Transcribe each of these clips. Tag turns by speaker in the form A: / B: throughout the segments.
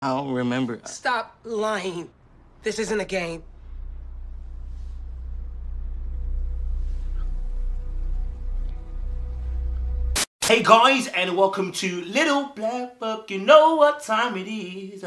A: I don't remember.
B: Stop lying. This isn't a game.
A: Hey guys, and welcome to Little Black Book. You know what time it is.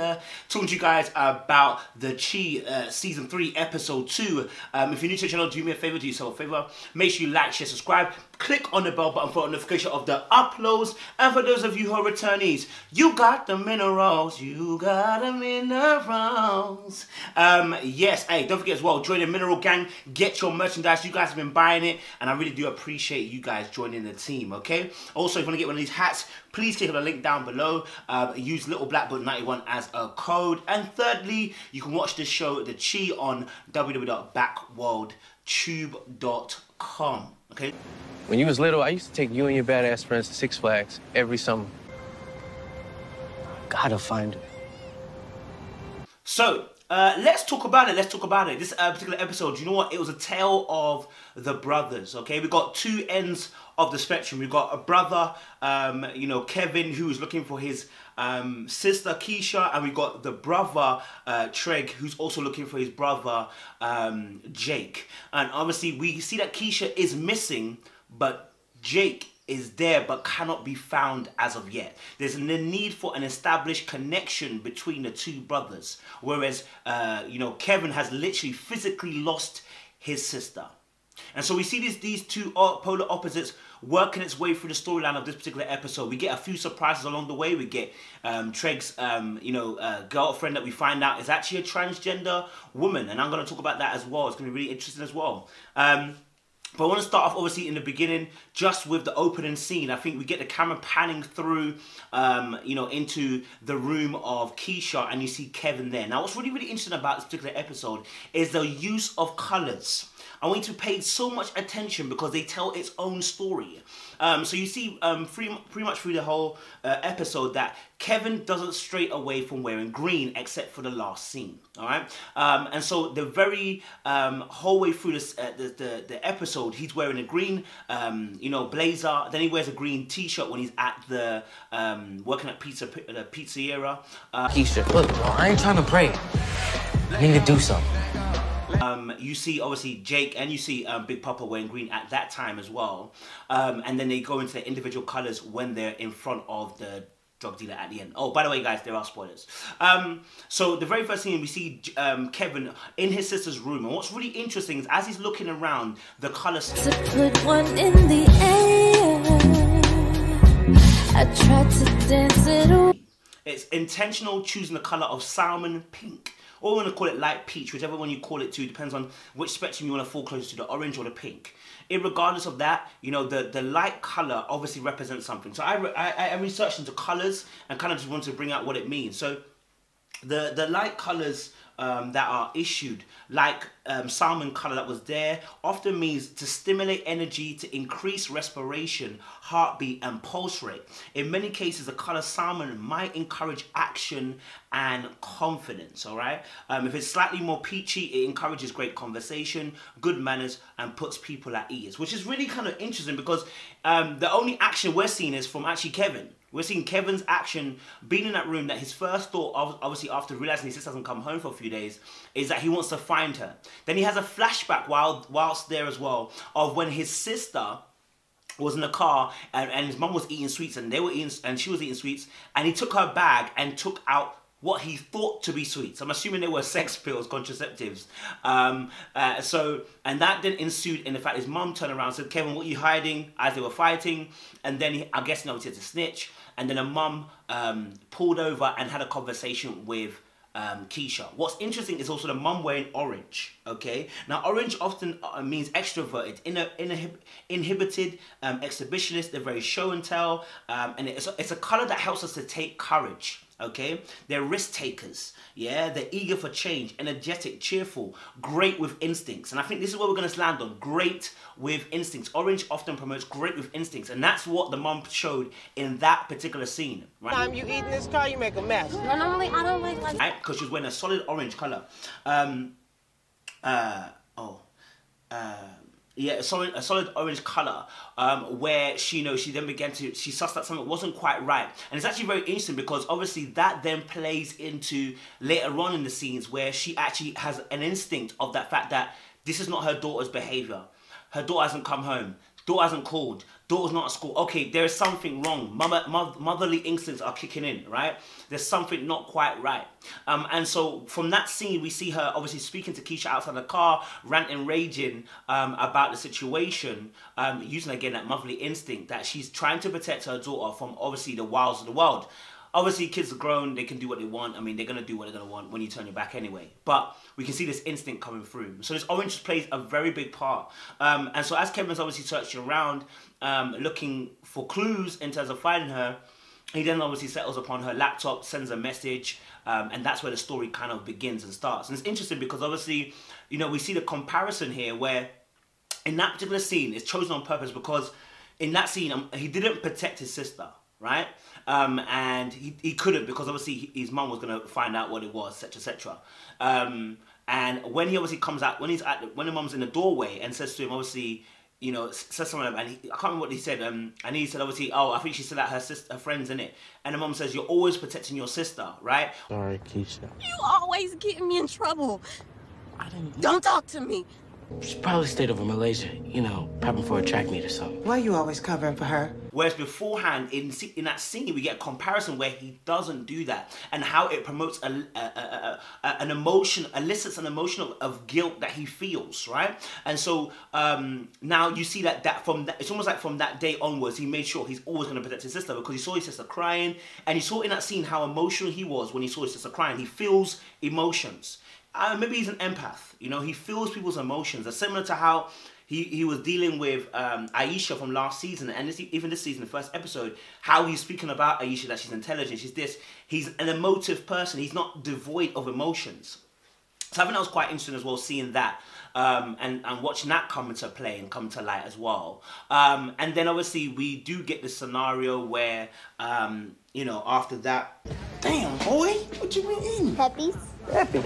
A: Talking to you guys about the Chi Season 3, Episode 2. If you're new to the channel, do me a favor, do yourself a favor. Make sure you like, share, subscribe. Click on the bell button for a notification of the uploads. And for those of you who are returnees, you got the minerals. You got the minerals. Yes, hey, don't forget as well, join the Mineral Gang. Get your merchandise. You guys have been buying it, and I really do appreciate you guys joining the team, okay? Also, if you want to get one of these hats, please click on the link down below. Use Littleblackbook91 as a code. And thirdly, you can watch this show, The Chi, on www.backworldtube.com. Okay?
C: When you was little, I used to take you and your badass friends to Six Flags every summer.
A: Gotta find it. So, let's talk about it. Let's talk about it. This particular episode, you know what? It was a tale of the brothers, okay? We got two ends of the spectrum. We've got a brother, you know, Kevin, who's looking for his sister, Keisha, and we got the brother, Treg, who's also looking for his brother, Jake. And obviously, we see that Keisha is missing, but Jake is there but cannot be found as of yet. There's a need for an established connection between the two brothers, whereas you know, Kevin has literally physically lost his sister. And so we see these two polar opposites working its way through the storyline of this particular episode. We get a few surprises along the way. We get Treg's you know, girlfriend that we find out is actually a transgender woman, and I'm going to talk about that as well. It's going to be really interesting as well. But I want to start off, obviously, in the beginning, just with the opening scene. I think we get the camera panning through, you know, into the room of Keisha, and you see Kevin there. Now, what's really, really interesting about this particular episode is the use of colours. I want you to pay so much attention because they tell its own story. So you see pretty much through the whole episode that Kevin doesn't stray away from wearing green except for the last scene, all right? And so the very whole way through this, the episode, he's wearing a green, you know, blazer. Then he wears a green t-shirt when he's at the, working at the pizzeria.
D: Keisha, look, bro, I ain't trying to pray. I need to do something.
A: You see, obviously, Jake, and you see Big Papa wearing green at that time as well. And then they go into their individual colours when they're in front of the drug dealer at the end. Oh, by the way, guys, there are spoilers. So the very first scene, we see Kevin in his sister's room. And what's really interesting is as he's looking around, the colours...
E: To put one in the air, I tried to dance it away.
A: It's intentional choosing the colour of salmon pink. Or we want to call it light peach, whichever one you call it to, depends on which spectrum you want to fall closer to, the orange or the pink. Regardless of that, you know, the light colour obviously represents something. So I researched into colours and kind of just wanted to bring out what it means. So the light colours that are issued, like salmon colour that was there, often means to stimulate energy, to increase respiration, heartbeat and pulse rate. In many cases, the colour salmon might encourage action and confidence, all right? If it's slightly more peachy, it encourages great conversation, good manners, and puts people at ease, which is really kind of interesting because the only action we're seeing is from actually Kevin. We're seeing Kevin's action being in that room, that his first thought, obviously after realising his sister hasn't come home for a few days, is that he wants to find her. Then he has a flashback whilst there as well of when his sister was in the car and his mum was eating sweets and they were eating, and she was eating sweets, and he took her bag and took out what he thought to be sweets. I'm assuming they were sex pills, contraceptives. And that then ensued in the fact his mum turned around and said, Kevin, what are you hiding? As they were fighting. And then I guess, you know, he had to snitch. And then a mum pulled over and had a conversation with Keisha. What's interesting is also the mum wearing orange, okay? Now, orange often means extroverted, inhibited, exhibitionist. They're very show and tell. And it's a colour that helps us to take courage. Okay, they're risk takers, yeah, they're eager for change, energetic, cheerful, great with instincts. And I think this is where we're going to land on, great with instincts. Orange often promotes great with instincts, and that's what the mom showed in that particular scene, right?
B: Time you eat in this car, you make a mess.
E: No, normally I don't like
A: right? Because she was wearing a solid orange color. Yeah, a solid orange color, where she then began to, she sussed that something wasn't quite right. And it's actually very interesting because obviously that then plays into later on in the scenes where she actually has an instinct of that fact that this is not her daughter's behavior. Her daughter hasn't come home. Daughter hasn't called. Daughter's not at school. Okay, there is something wrong. Motherly instincts are kicking in, right? There's something not quite right. And so from that scene, we see her obviously speaking to Keisha outside the car, ranting, raging about the situation, using again that motherly instinct that she's trying to protect her daughter from obviously the wiles of the world. Obviously, kids are grown, they can do what they want. I mean, they're going to do what they're going to want when you turn your back anyway. But we can see this instinct coming through. So this orange plays a very big part. And so as Kevin's obviously searching around, looking for clues in terms of finding her, he then obviously settles upon her laptop, sends a message, and that's where the story kind of begins and starts. And it's interesting because obviously, we see the comparison here where in that particular scene, it's chosen on purpose because in that scene, he didn't protect his sister, right? And he couldn't because obviously his mum was going to find out what it was, etc., etc. And when he obviously comes out, when the mum's in the doorway and says to him, obviously, says something, and I can't remember what he said, and he said obviously, oh, I think she said that her friend's in it, and the mum says, you're always protecting your sister, right?
C: Sorry, Keisha.
B: You always get me in trouble. Don't talk to me.
C: She probably stayed over Malaysia, prepping for a track meet or something.
B: Why are you always covering for her?
A: Whereas beforehand, in that scene, we get a comparison where he doesn't do that, and how it promotes an emotion, elicits an emotion of guilt that he feels, right? And so now you see that it's almost like from that day onwards, he made sure he's always going to protect his sister because he saw his sister crying, and he saw in that scene how emotional he was when he saw his sister crying. He feels emotions. Maybe he's an empath, he feels people's emotions. It's similar to how he was dealing with Aisha from last season, and even this season, the first episode, how he's speaking about Aisha, that she's intelligent, she's this. He's an emotive person. He's not devoid of emotions. So I think that was quite interesting as well, seeing that and watching that come into play and come to light as well. And then obviously we do get the scenario where, after that...
F: Damn, boy, what you been eating?
G: Peppies.
F: Peppies?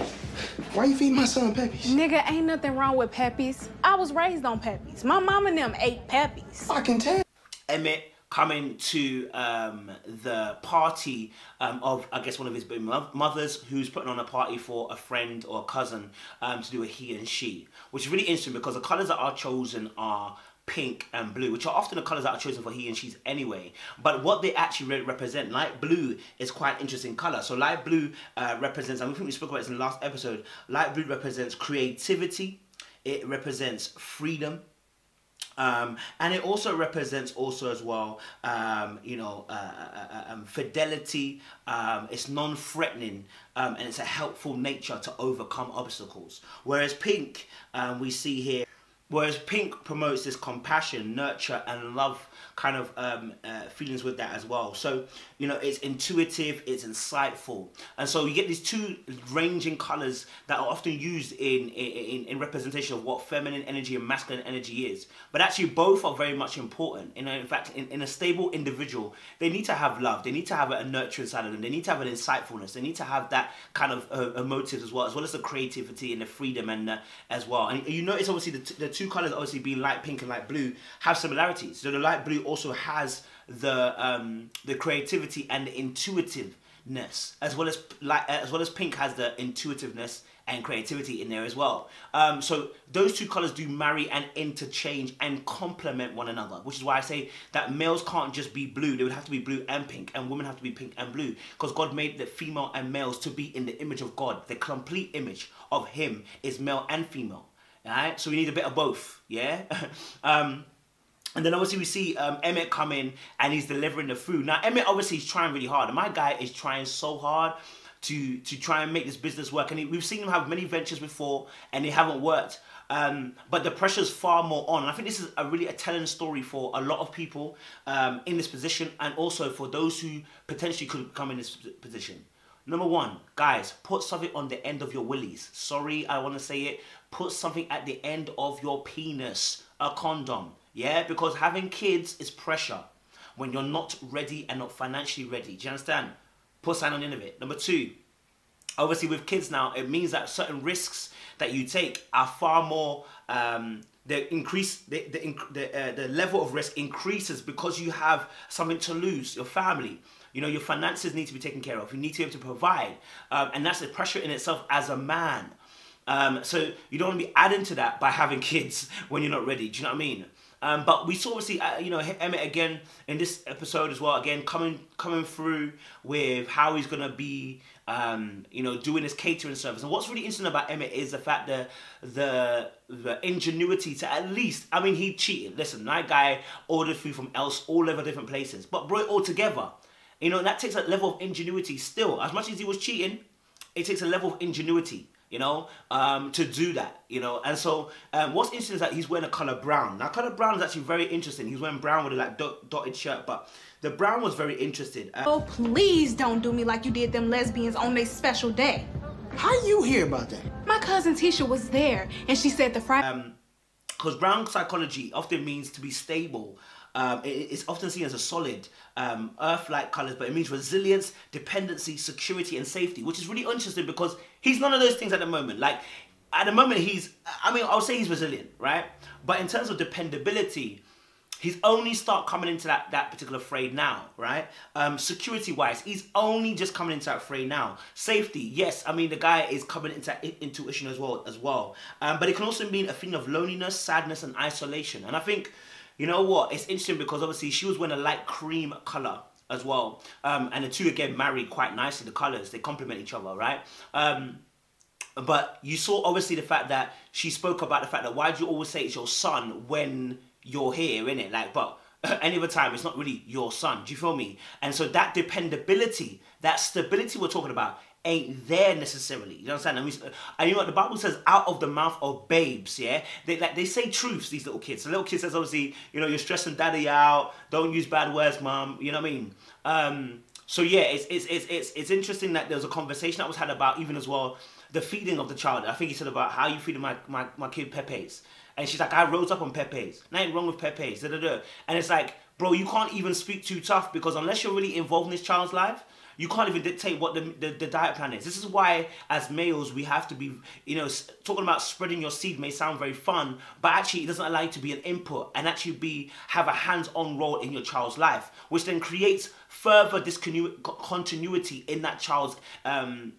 F: Why you feeding my son Peppies?
H: Nigga, ain't nothing wrong with Peppies. I was raised on Peppies. My mom and them ate Peppies.
F: I can tell.
A: Emmett coming to the party of, I guess, one of his mothers, who's putting on a party for a friend or a cousin to do a he and she, which is really interesting because the colours that are chosen are pink and blue, which are often the colours that are chosen for he and she's anyway. But what they actually represent, light blue is quite an interesting colour. So light blue represents, and I think we spoke about this in the last episode, light blue represents creativity, it represents freedom, and it also represents as well, fidelity. It's non-threatening, and it's a helpful nature to overcome obstacles. Whereas pink, we see here, pink promotes this compassion, nurture, and love kind of feelings with that as well. So, it's intuitive, it's insightful. And so you get these two ranging colours that are often used in representation of what feminine energy and masculine energy is. But actually both are very much important. In fact, in a stable individual, they need to have love, they need to have a nurturing side of them, they need to have an insightfulness, they need to have that kind of emotives as well as the creativity and the freedom and as well. And you notice obviously the two colours obviously being light pink and light blue have similarities. So the light blue also has the creativity and the intuitiveness, as well as pink has the intuitiveness and creativity in there as well. So those two colours do marry and interchange and complement one another, which is why I say that males can't just be blue, they would have to be blue and pink, and women have to be pink and blue, because God made the female and males to be in the image of God. The complete image of him is male and female. Alright, so we need a bit of both, yeah? And then obviously we see Emmett come in and he's delivering the food. Now Emmett obviously is trying really hard, and my guy is trying so hard to try and make this business work. And we've seen him have many ventures before and they haven't worked. But the pressure's far more on. And I think this is a telling story for a lot of people in this position, and also for those who potentially could come in this position. Number one, guys, put something on the end of your willies. Sorry, I want to say it. Put something at the end of your penis. A condom. Yeah, because having kids is pressure when you're not ready and not financially ready. Do you understand? Put something on the end of it. Number two, obviously with kids now, it means that certain risks that you take are far more, the level of risk increases because you have something to lose, your family. You know, your finances need to be taken care of. You need to be able to provide. And that's a pressure in itself as a man. So you don't want to be adding to that by having kids when you're not ready. Do you know what I mean? But we saw obviously, you know, Emmett again in this episode as well, again coming through with how he's gonna be, you know, doing his catering service. And what's really interesting about Emmett is the fact that the ingenuity to at least, I mean, he cheated. Listen, that guy ordered food from all over different places, but brought it all together. You know, that takes a level of ingenuity still. As much as he was cheating, it takes a level of ingenuity, you know, to do that, you know. And so what's interesting is that he's wearing a colour brown. Now, colour brown is actually very interesting. He's wearing brown with a like dotted shirt, but the brown was very interesting.
H: Oh, please don't do me like you did them lesbians on their special day.
F: How you hear about that?
H: My cousin Tisha was there, and she said the Friday...
A: Because brown psychology often means to be stable. It's often seen as a solid, earth-like colours, but it means resilience, dependency, security, and safety, which is really interesting because he's none of those things at the moment. Like, at the moment, I would say he's resilient, right? But in terms of dependability, he's only start coming into that particular fray now, right? Security-wise, he's only just coming into that fray now. Safety, yes, I mean, the guy is coming into intuition as well. But it can also mean a feeling of loneliness, sadness, and isolation. And I think, you know what, it's interesting because obviously she was wearing a light cream colour as well. And the two, again, marry quite nicely, the colours. They complement each other, right? But you saw, obviously, the fact that she spoke about the fact that why do you always say it's your son when you're here, innit? Like, but any other time, it's not really your son. Do you feel me? And so that dependability, that stability we're talking about, ain't there necessarily. You understand? And you know what the Bible says? Out of the mouth of babes, yeah. They say truths. These little kids. The little kid says, obviously, you know, you're stressing daddy out. Don't use bad words, mum. You know what I mean? So yeah, it's interesting that there was a conversation that was had about even as well the feeding of the child. I think he said about how you feeding my kid Pepe's. And she's like, I rose up on Pepe's. Nothing wrong with Pepe's. Da, da, da. And it's like, bro, you can't even speak too tough because unless you're really involved in this child's life, you can't even dictate what the diet plan is. This is why, as males, we have to be, you know, talking about spreading your seed may sound very fun, but actually it doesn't allow you to be an input and actually have a hands-on role in your child's life, which then creates further discontinuity in that child's,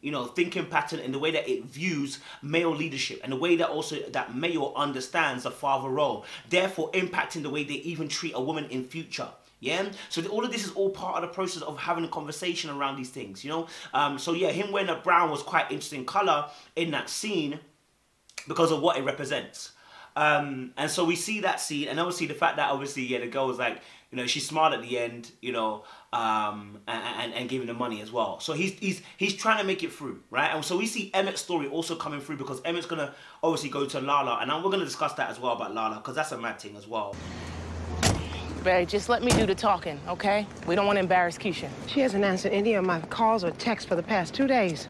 A: you know, thinking pattern in the way that it views male leadership and the way that also that male understands the father role, therefore impacting the way they even treat a woman in future. Yeah, so all of this is all part of the process of having a conversation around these things, you know. So yeah, him wearing a brown was quite interesting color in that scene because of what it represents. And so we see that scene, and obviously the fact that obviously the girl was like, you know, she smiled at the end, you know, and giving the money as well. So he's trying to make it through, right? And so we see Emmett's story also coming through because Emmett's gonna obviously go to Lala, and we're gonna discuss that as well about Lala because that's a mad thing as well.
G: Barry, just let me do the talking, okay? We don't want to embarrass Keisha.
I: She hasn't answered any of my calls or texts for the past 2 days.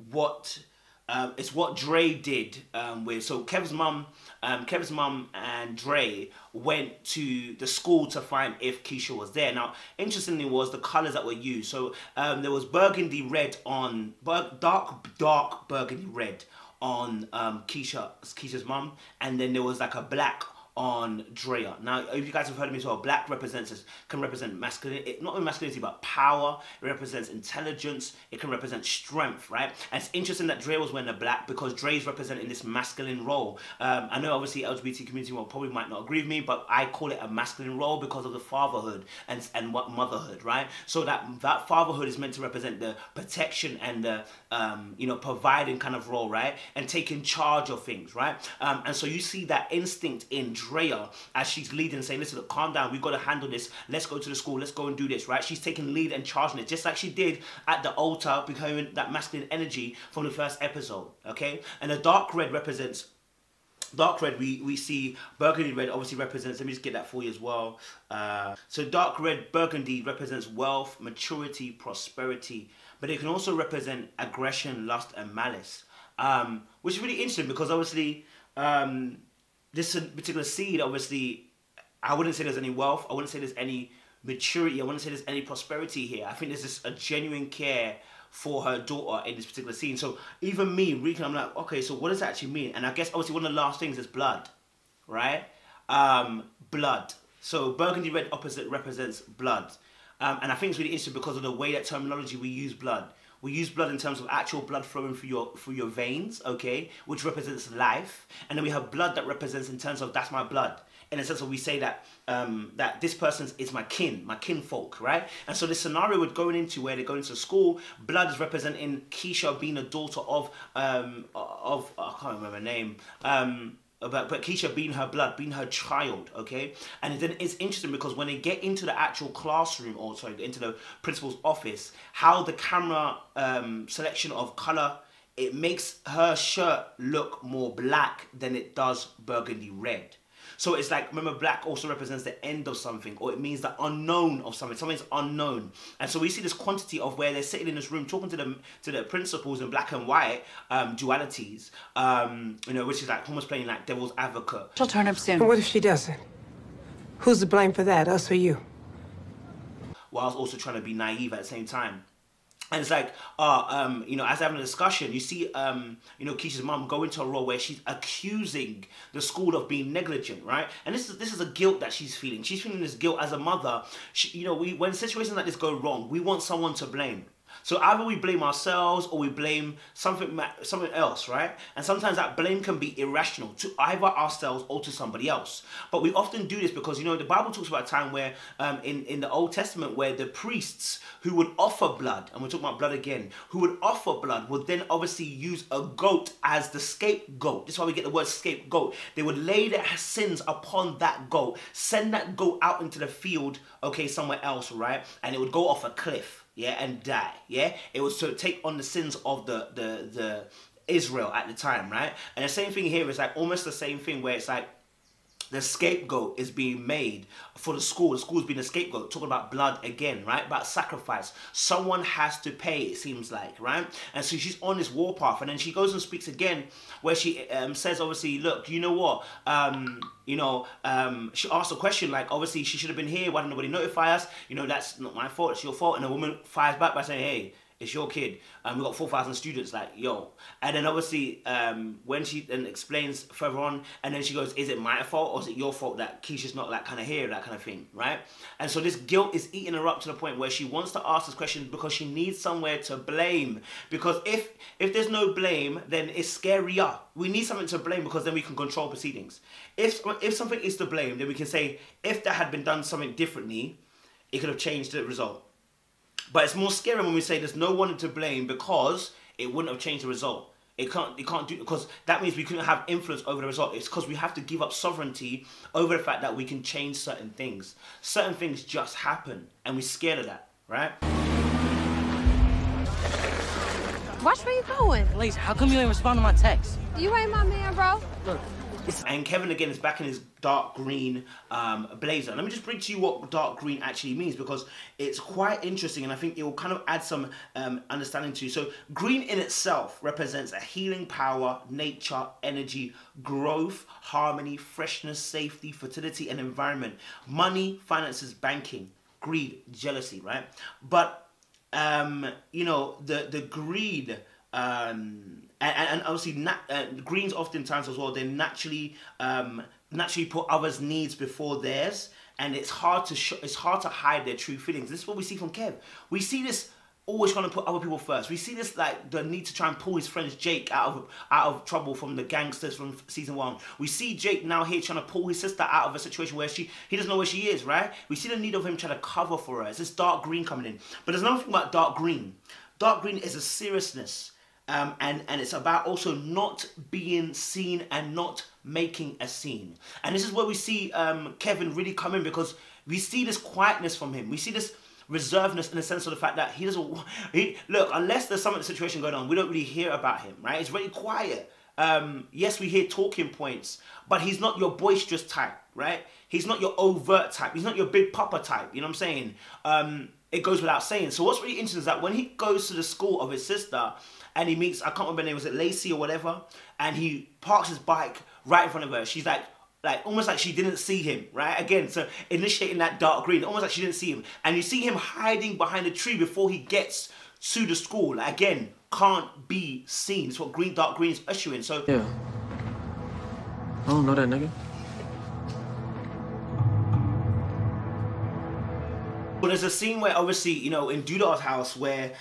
A: It's what Dre did so Kev's mum and Dre went to the school to find if Keisha was there. Now, interestingly was the colours that were used. So there was burgundy red on, dark burgundy red on Keisha's mum, and then there was like a black on Drea. Now, if you guys have heard of me as well, black can represent masculinity, not only masculinity, but power. It represents intelligence. It can represent strength, right? And it's interesting that Dre was wearing the black because Dre is representing this masculine role. I know obviously LGBT community probably might not agree with me, but I call it a masculine role because of the fatherhood and what motherhood, right? So that fatherhood is meant to represent the protection and the you know, providing kind of role, right? And taking charge of things, right? And so you see that instinct in Drea as she's leading and saying, listen, look, calm down, we've got to handle this, let's go to the school, let's go and do this, right? She's taking lead and charging it, just like she did at the altar, becoming that masculine energy from the first episode, okay? And the dark red represents, we see burgundy red obviously represents, let me just get that for you as well. So dark red burgundy represents wealth, maturity, prosperity, but it can also represent aggression, lust, and malice, which is really interesting because obviously this particular seed, obviously, I wouldn't say there's any wealth. I wouldn't say there's any maturity. I wouldn't say there's any prosperity here. I think there's just a genuine care for her daughter in this particular scene. So even me reading, I'm like, okay, so what does that actually mean? And I guess obviously one of the last things is blood, right? Blood. So burgundy red opposite represents blood. And I think it's really interesting because of the way that terminology we use blood. We use blood in terms of actual blood flowing through your veins, okay, which represents life. And then we have blood that represents in terms of that's my blood. In a sense of we say that that this person is my kinfolk, right? And so this scenario we're going into where they're going to school, blood is representing Keisha being a daughter of I can't remember her name. But Keisha being her blood, being her child, okay? And then it's interesting because when they get into the actual classroom, or sorry, into the principal's office, how the camera selection of color, it makes her shirt look more black than it does burgundy red. So it's like, remember, black also represents the end of something, or it means the unknown of something. Something's unknown. And so we see this quantity of where they're sitting in this room talking to the principals in black and white dualities, you know, which is like almost playing like devil's advocate.
I: She'll turn up soon.
F: And what if she doesn't? Who's to blame for that, us or you?
A: Whilst also trying to be naive at the same time. And it's like, you know, as having a discussion, you see, you know, Keisha's mom go into a role where she's accusing the school of being negligent, right? And this is a guilt that she's feeling. She's feeling this guilt as a mother. You know, when situations like this go wrong, we want someone to blame. So either we blame ourselves or we blame something else, right? And sometimes that blame can be irrational to either ourselves or to somebody else. But we often do this because, you know, the Bible talks about a time where in the Old Testament where the priests who would offer blood, and we're talking about blood again, who would offer blood would then obviously use a goat as the scapegoat. This is why we get the word scapegoat. They would lay their sins upon that goat, send that goat out into the field, okay, somewhere else, right? And it would go off a cliff. Yeah, and die. Yeah, it was to take on the sins of the Israel at the time, right? And the same thing here is like almost the same thing where it's like the scapegoat is being made for the school. The school's being a scapegoat. Talking about blood again, right? About sacrifice. Someone has to pay, it seems like, right? And so she's on this warpath, and then she goes and speaks again, where she says, obviously, look, you know what? You know, she asked a question like, obviously, she should have been here. Why didn't nobody notify us? You know, that's not my fault. It's your fault. And the woman fires back by saying, hey, it's your kid. We got 4,000 students, like, yo. And then obviously, when she then explains further on, and then she goes, is it my fault or is it your fault that Keisha's not like kind of here, that kind of thing, right? And so this guilt is eating her up to the point where she wants to ask this question because she needs somewhere to blame. Because if there's no blame, then it's scarier. We need something to blame because then we can control proceedings. If something is to blame, then we can say, if that had been done something differently, it could have changed the result. But it's more scary when we say there's no one to blame because it wouldn't have changed the result. It can't do, because that means we couldn't have influence over the result. It's because we have to give up sovereignty over the fact that we can change certain things. Certain things just happen, and we're scared of that, right?
B: Watch where you going.
D: Lace, how come you ain't respond to my text?
B: You ain't my man, bro.
D: Look.
A: And Kevin again is back in his dark green blazer. Let me just bring to you what dark green actually means, because it's quite interesting and I think it will kind of add some understanding to you. So green in itself represents a healing power, nature, energy, growth, harmony, freshness, safety, fertility and environment, money, finances, banking, greed, jealousy, right? But you know, the greed and obviously greens oftentimes as well, they naturally put others' needs before theirs, and it's hard to hide their true feelings. This is what we see from Kev. We see this always trying to put other people first. We see this like the need to try and pull his friend Jake out of trouble from the gangsters from season 1. We see Jake now here trying to pull his sister out of a situation where he doesn't know where she is, right? We see the need of him trying to cover for her. It's this dark green coming in. But there's another thing about dark green. Dark green is a seriousness. And it's about also not being seen and not making a scene. And this is where we see Kevin really come in, because we see this quietness from him. We see this reservedness in the sense of the fact that he doesn't... look, unless there's some situation going on, we don't really hear about him, right? It's very quiet. Yes, we hear talking points, but he's not your boisterous type, right? He's not your overt type. He's not your big papa type, you know what I'm saying? It goes without saying. So what's really interesting is that when he goes to the school of his sister and he meets, I can't remember her name, was it Lacey or whatever? And he parks his bike right in front of her. She's like almost like she didn't see him, right? Again, so initiating that dark green, almost like she didn't see him. And you see him hiding behind a tree before he gets to the school. Like, again, can't be seen. It's what dark green is ushering. So
C: Yeah. I don't know that nigga.
A: Well, there's a scene where obviously, you know, in Duda's house where,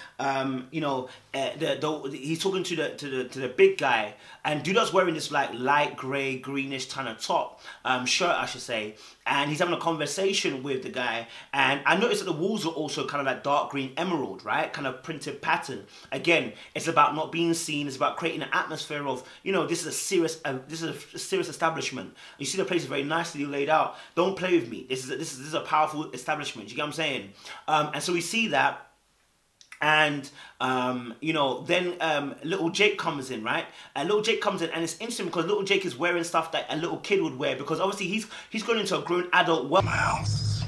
A: you know, he's talking to the big guy, and Duda's wearing this like light grey, greenish kind of top, shirt, I should say, and he's having a conversation with the guy, and I noticed that the walls are also kind of like dark green emerald, right, kind of printed pattern. Again, it's about not being seen. It's about creating an atmosphere of, you know, this is a serious establishment. You see the place is very nicely laid out. Don't play with me. This is a powerful establishment. You get what I'm saying? And so we see that. And, you know, then little Jake comes in, right? And little Jake comes in, and it's interesting because little Jake is wearing stuff that a little kid would wear, because obviously he's going into a grown adult world.
J: Mouse.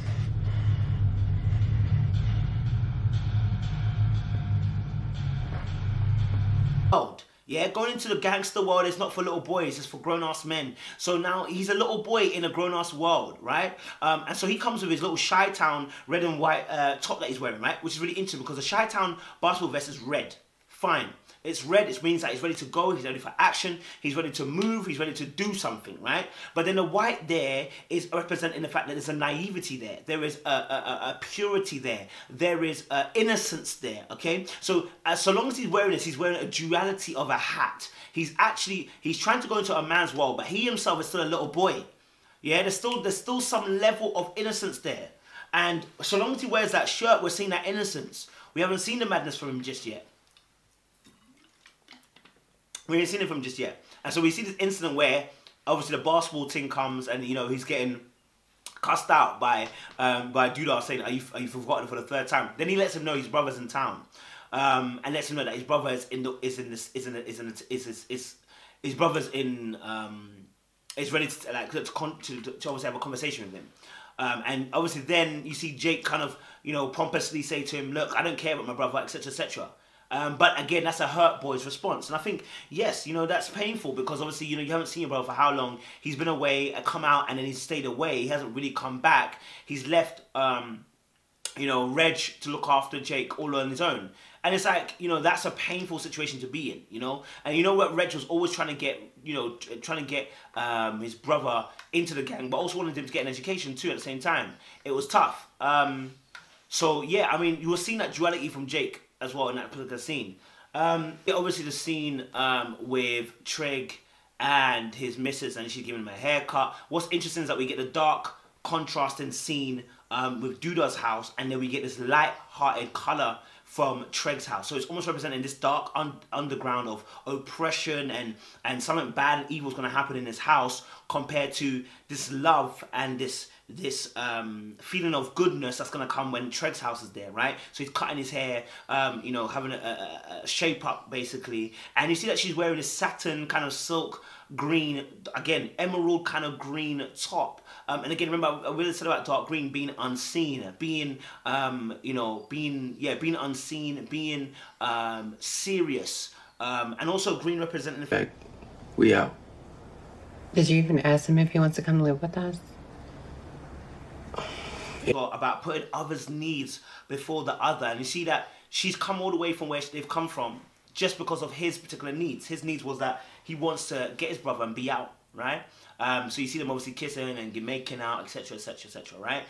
A: Yeah, going into the gangster world is not for little boys, it's for grown-ass men. So now he's a little boy in a grown-ass world, right? And so he comes with his little Chi-Town red and white top that he's wearing, right? Which is really interesting because the Chi-Town basketball vest is red. Fine. It's red, it means that he's ready to go, he's ready for action, he's ready to move, he's ready to do something, right? But then the white there is representing the fact that there's a naivety there. There is a purity there. There is innocence there, okay? So so long as he's wearing this, he's wearing a duality of a hat. He's trying to go into a man's world, but he himself is still a little boy. Yeah, there's still some level of innocence there. And so long as he wears that shirt, we're seeing that innocence. We haven't seen the madness from him just yet. We haven't seen it from just yet. And so we see this incident where obviously the basketball team comes and, you know, he's getting cussed out by Duda saying, are you forgotten for the third time? Then he lets him know his brother's in town. And lets him know that his brother is ready to like to obviously have a conversation with him. And obviously then you see Jake kind of, you know, pompously say to him, look, I don't care about my brother, etc., etc. But again, that's a hurt boy's response. And I think, yes, you know, that's painful because obviously, you know, you haven't seen your brother for how long. He's been away, come out, and then he's stayed away. He hasn't really come back. He's left, you know, Reg to look after Jake all on his own. And it's like, you know, that's a painful situation to be in, you know. And you know what, Reg was always trying to get, you know, his brother into the gang, but also wanted him to get an education too at the same time. It was tough. So, yeah, I mean, you were seeing that duality from Jake as well in that particular scene. Obviously the scene with Treg and his missus, and she's giving him a haircut. What's interesting is that we get the dark contrasting scene with Duda's house, and then we get this light-hearted colour from Treg's house. So it's almost representing this dark underground of oppression and something bad and evil is going to happen in this house, compared to this love and this feeling of goodness that's going to come when Treg's house is there, right? So he's cutting his hair, you know, having a shape up basically, and you see that she's wearing this satin kind of silk green, again, emerald kind of green top. And again, remember, I really said about dark green being unseen, being, you know, being unseen, being serious, and also green representing the fact.
C: We out.
F: Did you even ask him if he wants to come live with us?
A: About putting others' needs before the other, and you see that she's come all the way from where they've come from just because of his particular needs. His needs was that he wants to get his brother and be out, right? So you see them obviously kissing and making out, etc., etc., etc., right?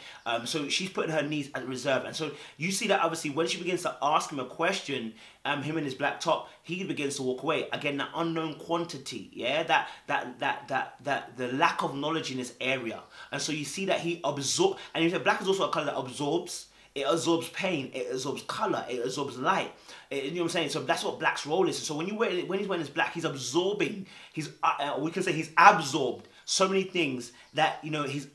A: So she's putting her needs at reserve, and so you see that obviously when she begins to ask him a question, him in his black top, he begins to walk away. Again, that unknown quantity, yeah, that the lack of knowledge in this area, and so you see that he absorbs. And you say black is also a color that absorbs. It absorbs pain, it absorbs color, it absorbs light. You know what I'm saying? So that's what black's role is. So when he's wearing his black, he's absorbing. We can say he's absorbed so many things that, you know, he's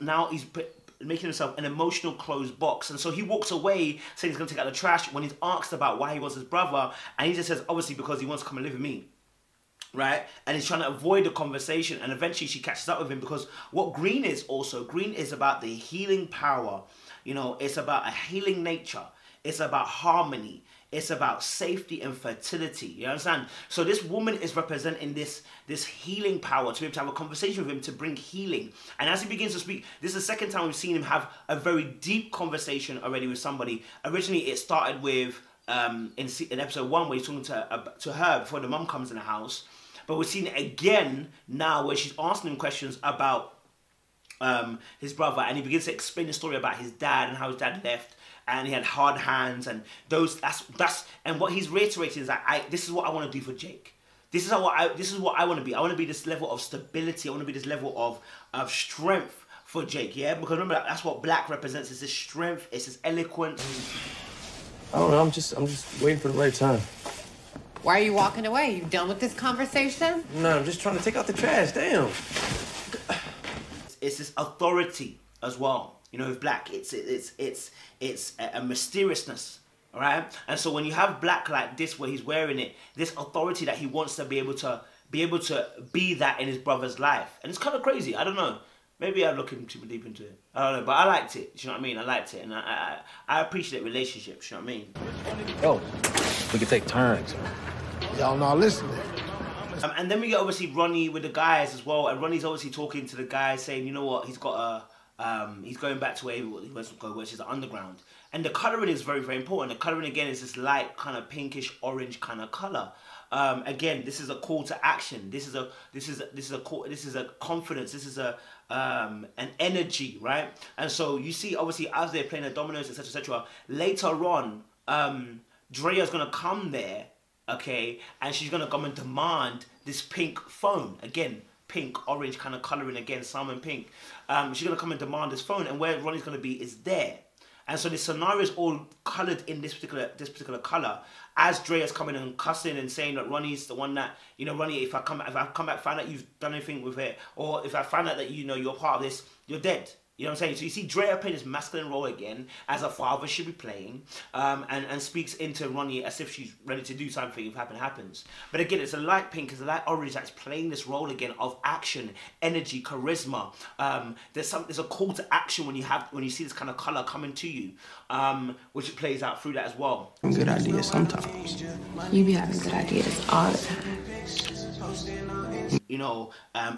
A: making himself an emotional closed box. And so he walks away saying he's going to take out the trash when he's asked about why he wants his brother, and he just says obviously because he wants to come and live with me. Right? And he's trying to avoid the conversation, and eventually she catches up with him, because what green is about the healing power. You know, it's about a healing nature. It's about harmony. It's about safety and fertility. You understand? So this woman is representing this healing power to be able to have a conversation with him to bring healing. And as he begins to speak, this is the second time we've seen him have a very deep conversation already with somebody. Originally, it started with in episode 1 where he's talking to her before the mum comes in the house. But we're seeing it again now where she's asking him questions about his brother, and he begins to explain the story about his dad and how his dad left, and he had hard hands, and and what he's reiterating is that this is what I want to do for Jake. This is what I want to be. I want to be this level of stability. I want to be this level of strength for Jake. Yeah, because remember that's what black represents. It's this strength. It's this eloquence.
C: I don't know. I'm just waiting for the right time.
J: Why are you walking away? You done with this conversation?
C: No, I'm just trying to take out the trash. Damn.
A: It's this authority as well. You know, with black, it's a mysteriousness, all right? And so when you have black like this, where he's wearing it, this authority that he wants to be able to be that in his brother's life, and it's kind of crazy. I don't know. Maybe I'm looking too deep into it. I don't know, but I liked it. You know what I mean? I liked it, and I appreciate relationships. You know what I mean?
C: Yo, we could take turns.
K: Y'all not listening.
A: And then we get obviously Ronnie with the guys as well, and Ronnie's obviously talking to the guys, saying, you know what, he's got he's going back to where he wants to go, which is the underground. And the colouring is very, very important. The colouring again is this light kind of pinkish orange kind of colour. Again, this is a call to action. This is a confidence. This is an energy, right? And so you see, obviously, as they're playing the dominoes, etc., etc. Later on, Drea's gonna come there, okay, and she's gonna come and demand this pink phone again. Pink, orange kind of colouring again, salmon pink. She's gonna come and demand this phone, and where Ronnie's gonna be is there. And so the scenario is all coloured in this particular colour. As Drea's coming and cussing and saying that Ronnie's the one that, you know, Ronnie, if I come back, find out you've done anything with it, or if I find out that, you know, you're part of this, you're dead. You know what I'm saying? So you see Drea playing this masculine role again, as a father should be playing, and speaks into Ronnie as if she's ready to do something if happens. But again, it's a light pink, it's a light orange that's playing this role again of action, energy, charisma. There's a call to action when you see this kind of colour coming to you, which plays out through that as well.
F: Good ideas sometimes.
B: You be having good ideas all the time.
A: You know,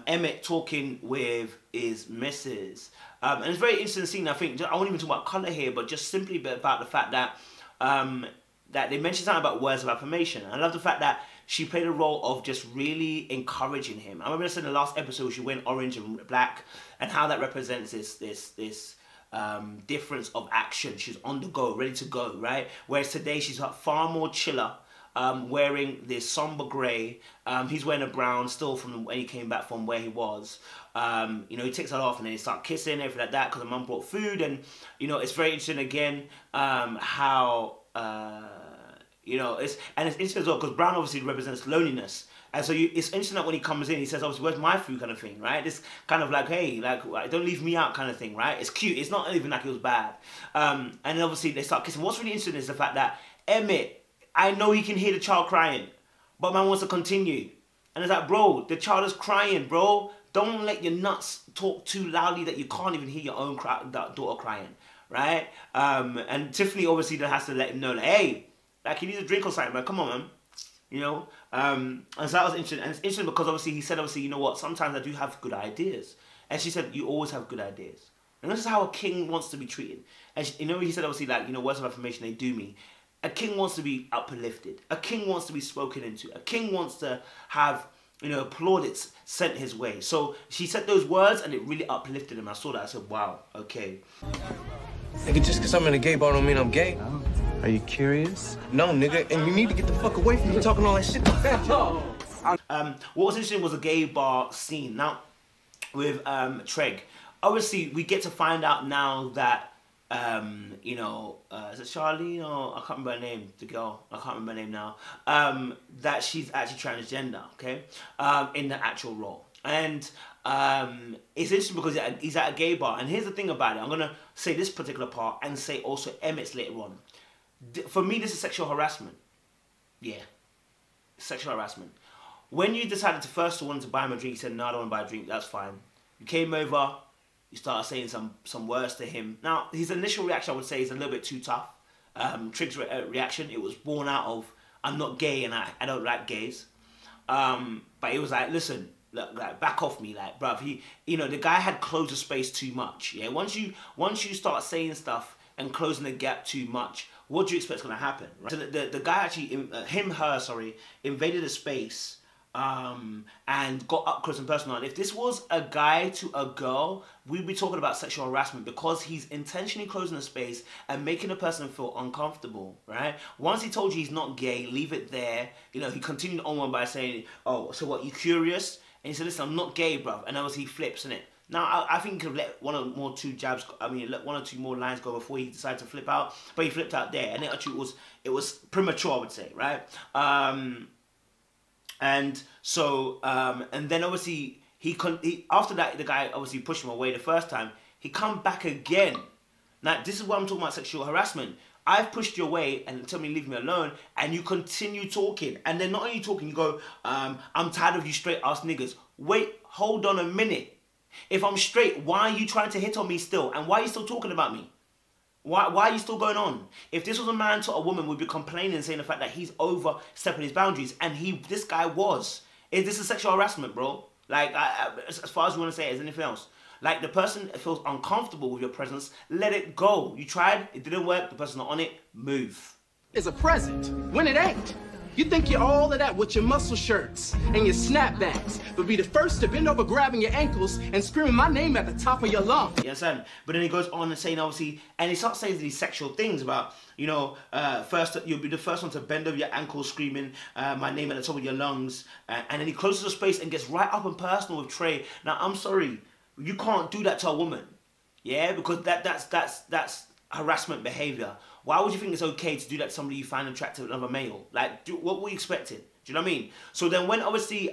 A: Emmett talking with his missus. And it's very interesting scene. I think I won't even talk about colour here, but just simply about the fact that that they mentioned something about words of affirmation. I love the fact that she played a role of just really encouraging him. I remember in the last episode she went orange and black, and how that represents this difference of action. She's on the go, ready to go, right? Whereas today she's far more chiller. Wearing this somber grey. He's wearing a brown still from when he came back from where he was. You know, he takes that off and then they start kissing, everything like that, because the mum brought food. And, you know, it's very interesting again how, you know, it's interesting as well, because brown obviously represents loneliness. And so it's interesting that when he comes in, he says, obviously, where's my food kind of thing, right? This kind of like, hey, like, don't leave me out kind of thing, right? It's cute. It's not even like it was bad. And then obviously they start kissing. What's really interesting is the fact that Emmett, I know he can hear the child crying, but man wants to continue. And it's like, bro, the child is crying, bro. Don't let your nuts talk too loudly that you can't even hear your own daughter crying, right? And Tiffany obviously then has to let him know, like, hey, like, he needs a drink or something, man. Come on, man. You know? And so that was interesting. And it's interesting because obviously he said, obviously, you know what, sometimes I do have good ideas. And she said, you always have good ideas. And this is how a king wants to be treated. And she, you know, he said, obviously, like, you know, words of affirmation, they do me. A king wants to be uplifted. A king wants to be spoken into. A king wants to have, you know, plaudits sent his way. So she said those words and it really uplifted him. I saw that. I said, wow, okay.
C: Nigga, just because I'm in a gay bar don't mean I'm gay. Are you curious? No, nigga, and you need to get the fuck away from me talking all that shit.
A: What was interesting was a gay bar scene. Now, with Treg, obviously we get to find out now that you know, is it Charlene or I can't remember her name, the girl, I can't remember her name now, that she's actually transgender, okay, in the actual role. And it's interesting because he's at a gay bar, and here's the thing about it, I'm going to say this particular part and say also Emmett's later on. For me, this is sexual harassment. Yeah, sexual harassment. When you decided to first want to buy him a drink, he said, no, I don't want to buy a drink, that's fine. You came over, you started saying some words to him. Now, his initial reaction, I would say, is a little bit too tough. Trig's reaction, it was born out of, I'm not gay and I don't like gays. But it was like, listen, look, like, back off me, like, bruv. You know, the guy had closed the space too much. Yeah, once you start saying stuff and closing the gap too much, what do you expect is going to happen? Right? So the guy actually, invaded a space and got up close and personal. And if this was a guy to a girl, we'd be talking about sexual harassment because he's intentionally closing a space and making a person feel uncomfortable, right? Once he told you he's not gay, leave it there. You know, he continued on by saying, oh, so what, you curious? And he said, listen, I'm not gay, bruv. And obviously he flips, innit? Now, I think he could have let one or two more lines go before he decided to flip out. But he flipped out there. And it actually was premature, I would say, right? And so, and then obviously, after that, the guy obviously pushed him away the first time. He come back again. Now, this is what I'm talking about, sexual harassment. I've pushed you away and tell me leave me alone, and you continue talking. And then not only talking, you go, I'm tired of you straight-ass niggas. Wait, hold on a minute. If I'm straight, why are you trying to hit on me still? And why are you still talking about me? Why are you still going on? If this was a man to a woman, we'd be complaining and saying the fact that he's overstepping his boundaries. And this guy was. This is sexual harassment, bro. Like, as far as you want to say it, is anything else? Like, the person feels uncomfortable with your presence, let it go. You tried, it didn't work, the person's not on it, move.
L: It's a present, when it ain't. You think you're all of that with your muscle shirts and your snapbacks, but be the first to bend over grabbing your ankles and screaming my name at the top of your lungs.
A: You understand? But then he goes on and saying, obviously, and he starts saying these sexual things about, you know, first you'll be the first one to bend over your ankles screaming my name at the top of your lungs. And then he closes the space and gets right up and personal with Trey. Now, I'm sorry, you can't do that to a woman. Yeah? Because that's harassment behavior. Why would you think it's okay to do that to somebody you find attractive, another male? Like, what were you expecting? Do you know what I mean? So then when obviously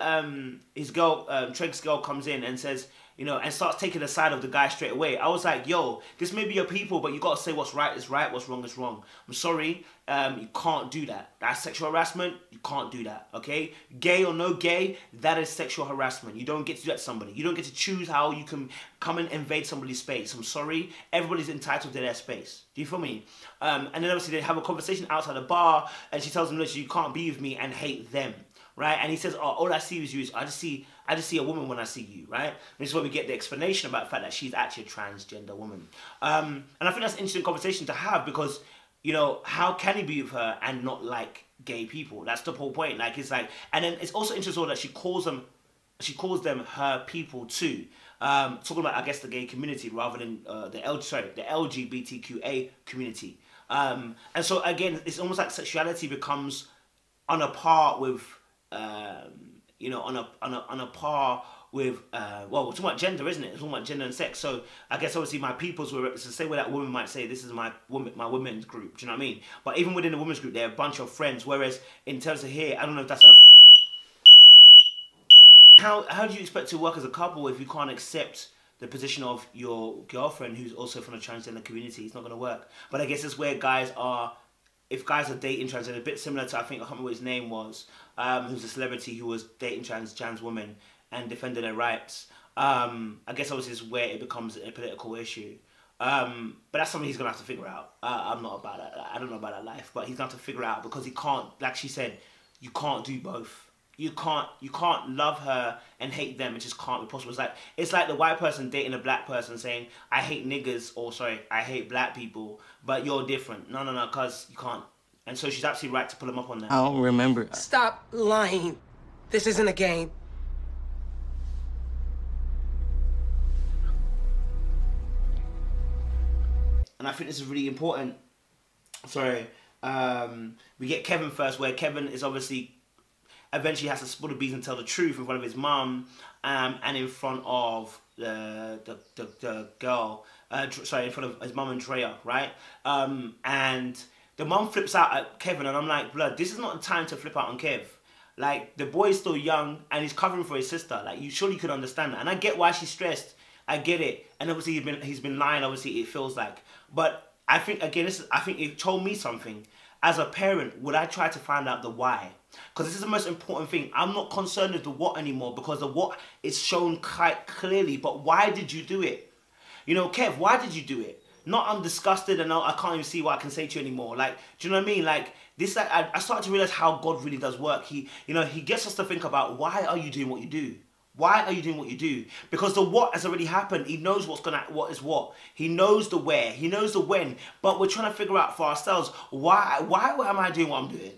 A: his girl, Treg's girl comes in and says, you know, and starts taking the side of the guy straight away, I was like, yo, this may be your people, but you got to say what's right is right, what's wrong is wrong. I'm sorry, you can't do that. That's sexual harassment, you can't do that, okay? Gay or no gay, that is sexual harassment. You don't get to do that to somebody. You don't get to choose how you can come and invade somebody's space. I'm sorry, everybody's entitled to their space. Do you feel me? And then obviously they have a conversation outside the bar, and she tells him, listen, you can't be with me and hate them. Right? And he says, oh, all I see is you. I just see a woman when I see you, right? And this is where we get the explanation about the fact that she's actually a transgender woman. And I think that's an interesting conversation to have because, you know, how can he be with her and not like gay people? That's the whole point. Like, it's like, and then it's also interesting that she calls them her people too. Talking about, I guess, the gay community rather than the LGBTQA community. And so again, it's almost like sexuality becomes on a par with, you know, on a par with, well, we're talking about gender, isn't it? It's talking about gender and sex. So I guess obviously my peoples were, it's the same way that woman might say, this is my women's group. Do you know what I mean? But even within the women's group, they're a bunch of friends. Whereas in terms of here, I don't know if that's a... How do you expect to work as a couple if you can't accept the position of your girlfriend who's also from the transgender community? It's not going to work. But I guess it's where guys are... If guys are dating transgender, a bit similar to, I think, I can't remember what his name was, who's a celebrity who was dating trans women and defending their rights. I guess obviously is where it becomes a political issue. But that's something he's going to have to figure out. I'm not about that. I don't know about that life, but he's going to have to figure out because he can't, like she said, you can't do both. You can't love her and hate them. It just can't be possible. It's like the white person dating a black person saying, I hate niggers, or sorry, I hate black people, but you're different. No, because you can't. And so she's absolutely right to pull him up on that.
D: I don't remember.
F: Stop lying. This isn't a game.
A: And I think this is really important. Sorry. We get Kevin first, where Kevin is obviously... eventually has to spill the beans and tell the truth in front of his mum and in front of the girl, sorry, in front of his mum and Drea, right? And the mum flips out at Kevin and I'm like, blood, this is not the time to flip out on Kev. Like, the boy's still young and he's covering for his sister. Like, you surely could understand that. And I get why she's stressed. I get it. And obviously he's been lying, obviously it feels like. But I think, again, I think it told me something. As a parent, would I try to find out the why? Because this is the most important thing. I'm not concerned with the what anymore because the what is shown quite clearly. But why did you do it? You know, Kev, why did you do it? Not I'm disgusted and I can't even see what I can say to you anymore. Like, do you know what I mean? Like, this, I started to realize how God really does work. He gets us to think about why are you doing what you do? Why are you doing what you do? Because the what has already happened. He knows what is what. He knows the where. He knows the when. But we're trying to figure out for ourselves, why am I doing what I'm doing?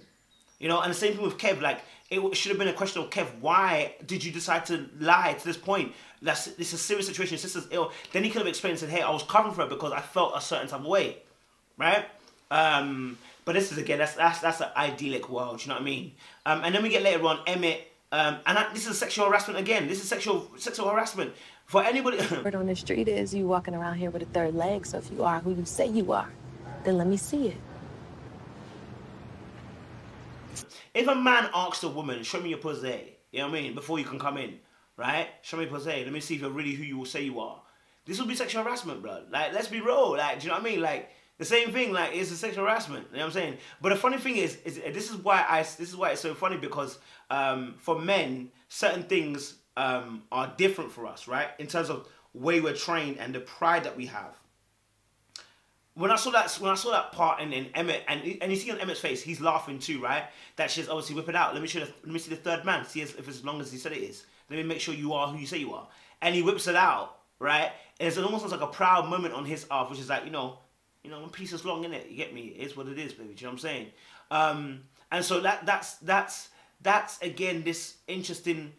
A: You know, and the same thing with Kev. Like, it should have been a question of, Kev, why did you decide to lie to this point? This is a serious situation. Your sister's ill. Then he could have explained and said, hey, I was covering for it because I felt a certain type of way. Right? But this is, again, that's an idyllic world. You know what I mean? And then we get later on, Emmett. This is sexual harassment again. This is sexual harassment for anybody.
E: Word on the street is you walking around here with a third leg. So if you are who you say you are, then let me see it.
A: If a man asks a woman, show me your pussy, you know what I mean, before you can come in, right? Show me your pussy. Let me see if you're really who you will say you are. This will be sexual harassment, bro. Like, let's be real. Like, do you know what I mean? Like, the same thing. Like, it's a sexual harassment. You know what I'm saying? But the funny thing is this is why it's so funny, because for men, certain things are different for us, right? In terms of way we're trained and the pride that we have. When I saw that part in Emmett, and you see on Emmett's face, he's laughing too, right? That shit's obviously whip it out. Let me see the third man. See if it's as long as he said it is. Let me make sure you are who you say you are. And he whips it out, right? And it's almost like a proud moment on his half, which is like, you know, one piece is long, innit? You get me? It's what it is, baby. Do you know what I'm saying? And so that's again this interesting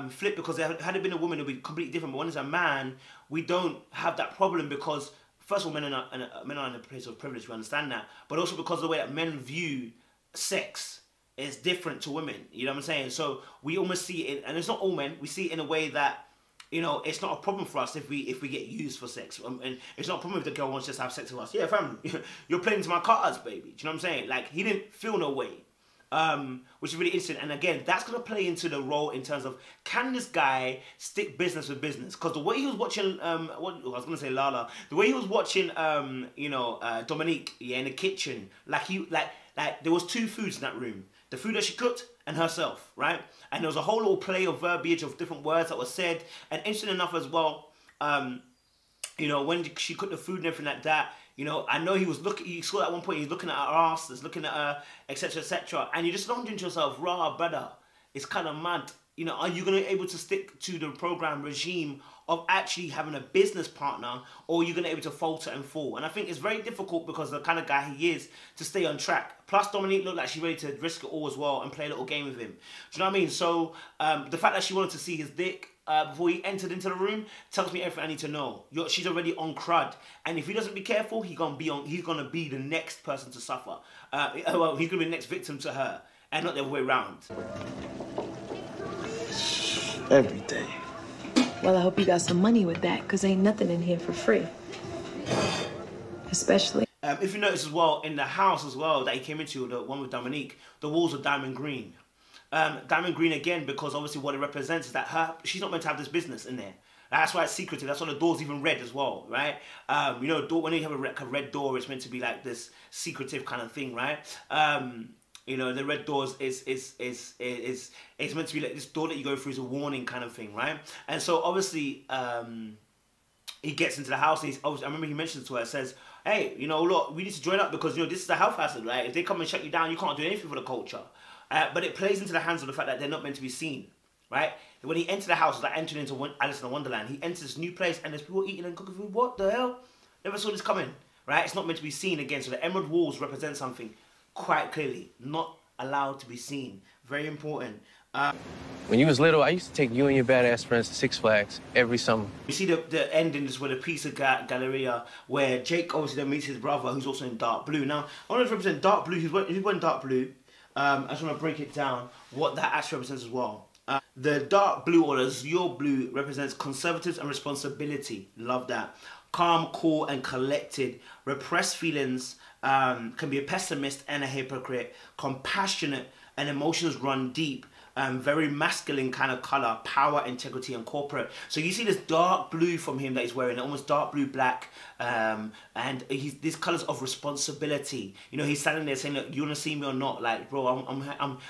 A: flip, because had it been a woman, it would be completely different. But when it's a man, we don't have that problem because, first of all, men are in a place of privilege, we understand that. But also because of the way that men view sex is different to women. You know what I'm saying? So we almost see it, and it's not all men, we see it in a way that, you know, it's not a problem for us if we get used for sex. And it's not a problem if the girl wants to just have sex with us. Yeah, fam, you're playing to my cards, baby. Do you know what I'm saying? Like, he didn't feel no way. Which is really interesting. And again, that's going to play into the role in terms of, can this guy stick business with business? Because the way he was watching, I was going to say Lala, the way he was watching, Dominique, yeah, in the kitchen, like there was two foods in that room. The food that she cooked and herself, right? And there was a whole little play of verbiage of different words that were said. And interesting enough as well, you know, when she cooked the food and everything like that, you know, I know he was looking, you saw at one point, he's looking at her ass, he's looking at her, etc., etc. And you're just wondering to yourself, rah, brother, it's kind of mad. You know, are you going to be able to stick to the program regime of actually having a business partner, or are you going to be able to falter and fall? And I think it's very difficult because the kind of guy he is to stay on track. Plus, Dominique looked like she's ready to risk it all as well and play a little game with him. Do you know what I mean? So, the fact that she wanted to see his dick before he entered into the room tells me everything I need to know. She's already on crud, and if he doesn't be careful, he's gonna be the next person to suffer. Well, he's gonna be the next victim to her, and not the other way around.
C: Every day.
E: Well, I hope you got some money with that, because ain't nothing in here for free. Especially.
A: If you notice as well, in the house as well that he came into, the one with Dominique, the walls are diamond green. Diamond green again, because obviously what it represents is that she's not meant to have this business in there. That's why it's secretive. That's why the door's even red as well, right? You know, when you have a red door, it's meant to be like this secretive kind of thing, right? You know, the red doors is meant to be like this door that you go through is a warning kind of thing, right? And so obviously he gets into the house, and I remember he mentions to her, says, hey, you know, look, we need to join up because, you know, this is a health hazard, right? If they come and shut you down, you can't do anything for the culture. But it plays into the hands of the fact that they're not meant to be seen, right? When he entered the house, it's like entering into Alice in Wonderland. He enters this new place and there's people eating and cooking food. What the hell? Never saw this coming, right? It's not meant to be seen again. So the emerald walls represent something quite clearly. Not allowed to be seen. Very important.
C: When you was little, I used to take you and your badass friends to Six Flags every summer.
A: You see the ending is with a piece of Galleria where Jake obviously then meets his brother, who's also in dark blue. Now, I want to represent dark blue. He's wearing dark blue. I just want to break it down, what that actually represents as well. The dark blue, or the azure blue, represents conservatives and responsibility. Love that. Calm, cool, and collected. Repressed feelings, can be a pessimist and a hypocrite. Compassionate, and emotions run deep. Very masculine kind of color, power, integrity, and corporate. So you see this dark blue from him that he's wearing, almost dark blue black, and these colors of responsibility. You know, he's standing there saying, look, you want to see me or not? Like, bro,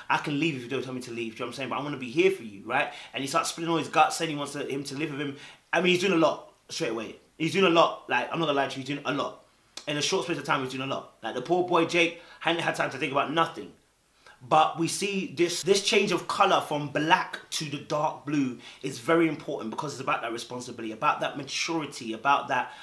A: I can leave if you don't tell me to leave. Do you know what I'm saying? But I want to be here for you, right? And he starts spilling all his guts, saying he wants him to live with him. I mean, he's doing a lot straight away. He's doing a lot. Like, I'm not gonna lie to you, he's doing a lot. In a short space of time, he's doing a lot. Like, the poor boy Jake hadn't had time to think about nothing. But we see this change of color from black to the dark blue is very important because it's about that responsibility, about that maturity, about that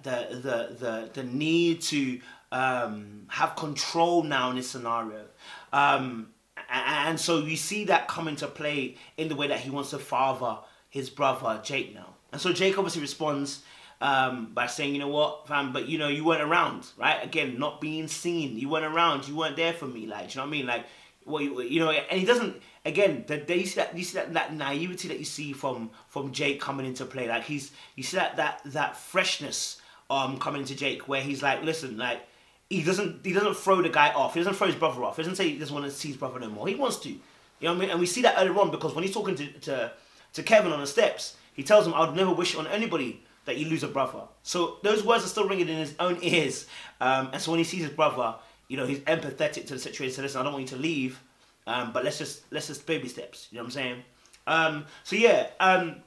A: the need to have control now in this scenario. And so you see that come into play in the way that he wants to father his brother Jake now. And so Jake obviously responds by saying, you know what, fam, but you know, you weren't around, right? Again, not being seen. You weren't around. You weren't there for me. Like, do you know what I mean? Like, well, you know, and he doesn't, again, you see that naivety that you see from Jake coming into play. Like, you see that freshness coming into Jake, where he's like, listen, like, he doesn't throw the guy off. He doesn't throw his brother off. He doesn't say he doesn't want to see his brother no more. He wants to. You know what I mean? And we see that earlier on, because when he's talking to Kevin on the steps, he tells him, I would never wish on anybody that you lose a brother. So those words are still ringing in his own ears. And so when he sees his brother, you know, he's empathetic to the situation. So listen, I don't want you to leave, but let's just baby steps. You know what I'm saying? So yeah,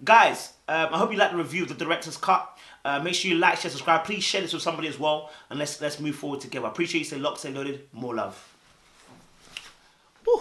A: guys, I hope you like the review of the director's cut. Make sure you like, share, subscribe. Please share this with somebody as well, and let's move forward together. I appreciate you. Stay locked, stay loaded. More love. Woo.